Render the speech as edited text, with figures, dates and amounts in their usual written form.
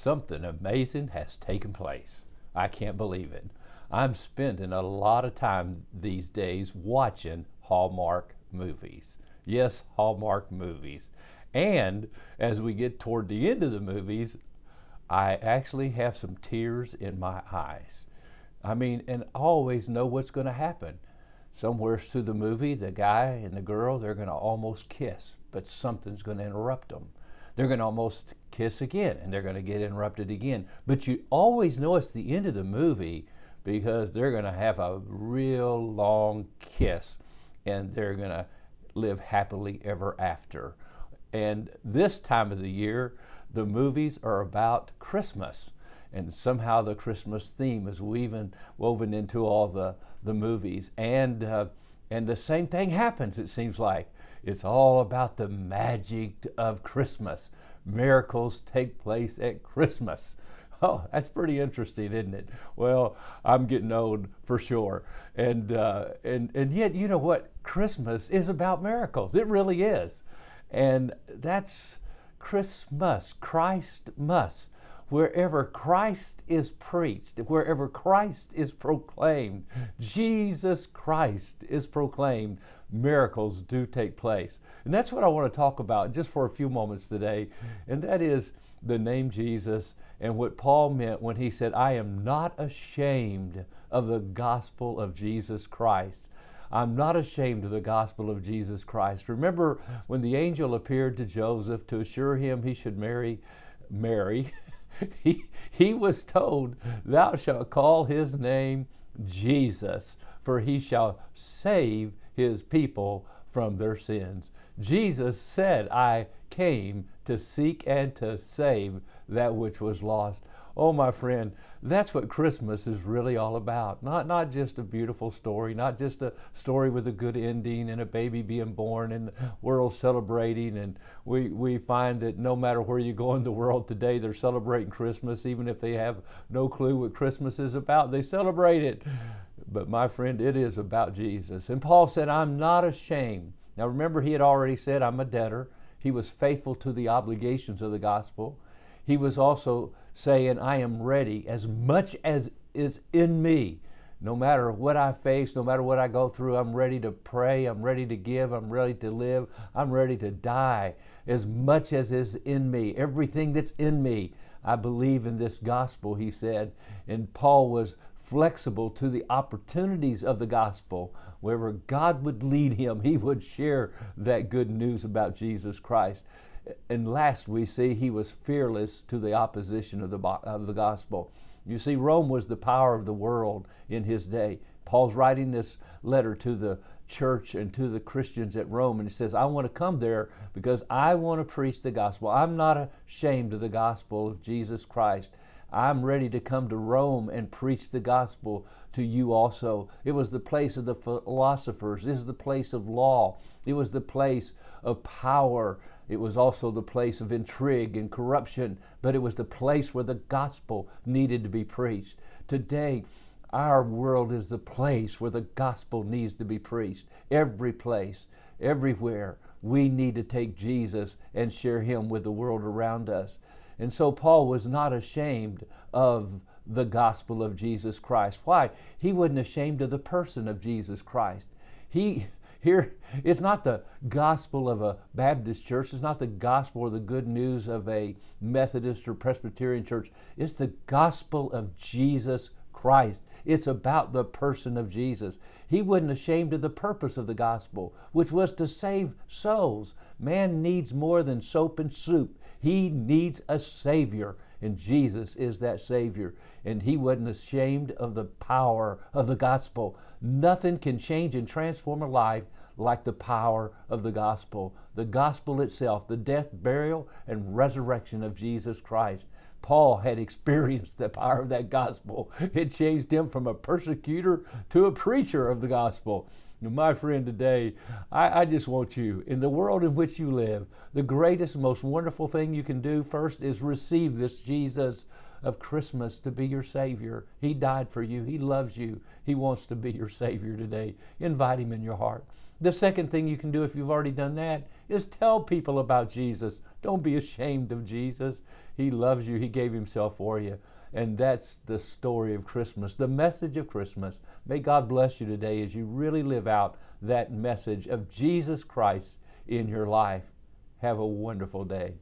something amazing has taken place. I can't believe it. I'm spending a lot of time these days watching Hallmark movies. Yes, Hallmark movies. And as we get toward the end of the movies, I actually have some tears in my eyes. I mean, and I always know what's going to happen. Somewhere through the movie, the guy and the girl, they're going to almost kiss, but something's going to interrupt them. They're going to almost kiss again, and they're going to get interrupted again. But you always know it's the end of the movie because they're going to have a real long kiss, and they're going to live happily ever after. And this time of the year, the movies are about Christmas. And somehow the Christmas theme is woven into all the movies. And the same thing happens, it seems like. It's all about the magic of Christmas. Miracles take place at Christmas. Oh, that's pretty interesting, isn't it? Well, I'm getting old for sure. And yet, you know what? Christmas is about miracles. It really is. And that's Christmas. Christ must. Wherever Christ is preached, wherever Christ is proclaimed, Jesus Christ is proclaimed, miracles do take place. And that's what I want to talk about just for a few moments today. And that is the name Jesus and what Paul meant when he said, I am not ashamed of the gospel of Jesus Christ. I'm not ashamed of the gospel of Jesus Christ. Remember when the angel appeared to Joseph to assure him he should marry Mary, he was told, thou shalt call his name Jesus, for he shall save his people from their sins. Jesus said, I came to seek and to save that which was lost. Oh, my friend, that's what Christmas is really all about. Not just a beautiful story, not just a story with a good ending and a baby being born and the world celebrating. And we find that no matter where you go in the world today, they're celebrating Christmas, even if they have no clue what Christmas is about. They celebrate it. But my friend, it is about Jesus. And Paul said, I'm not ashamed. Now remember, he had already said, I'm a debtor. He was faithful to the obligations of the gospel. He was also saying, I am ready as much as is in me. No matter what I face, no matter what I go through, I'm ready to pray, I'm ready to give, I'm ready to live, I'm ready to die as much as is in me. Everything that's in me, I believe in this gospel, he said. And Paul was flexible to the opportunities of the gospel. Wherever God would lead him, he would share that good news about Jesus Christ. And last, we see he was fearless to the opposition of the gospel. You see, Rome was the power of the world in his day. Paul's writing this letter to the church and to the Christians at Rome, and he says, I want to come there because I want to preach the gospel. I'm not ashamed of the gospel of Jesus Christ. I'm ready to come to Rome and preach the gospel to you also. It was the place of the philosophers. This is the place of law. It was the place of power. It was also the place of intrigue and corruption, but it was the place where the gospel needed to be preached. Today, our world is the place where the gospel needs to be preached. Every place, everywhere, we need to take Jesus and share him with the world around us. And so Paul was not ashamed of the gospel of Jesus Christ. Why? He wasn't ashamed of the person of Jesus Christ. Here, it's not the gospel of a Baptist church. It's not the gospel or the good news of a Methodist or Presbyterian church. It's the gospel of Jesus Christ. It's about the person of Jesus. He wasn't ashamed of the purpose of the gospel, which was to save souls. Man needs more than soap and soup. He needs a Savior, and Jesus is that Savior. And he wasn't ashamed of the power of the gospel. Nothing can change and transform a life like the power of the gospel. The gospel itself, the death, burial, and resurrection of Jesus Christ. Paul had experienced the power of that gospel. It changed him from a persecutor to a preacher of the gospel. My friend, today, I just want you, in the world in which you live, the greatest, most wonderful thing you can do first is receive this Jesus of Christmas to be your Savior. He died for you. He loves you. He wants to be your Savior today. Invite him in your heart. The second thing you can do if you've already done that is tell people about Jesus. Don't be ashamed of Jesus. He loves you. He gave himself for you. And that's the story of Christmas, the message of Christmas. May God bless you today as you really live out that message of Jesus Christ in your life. Have a wonderful day.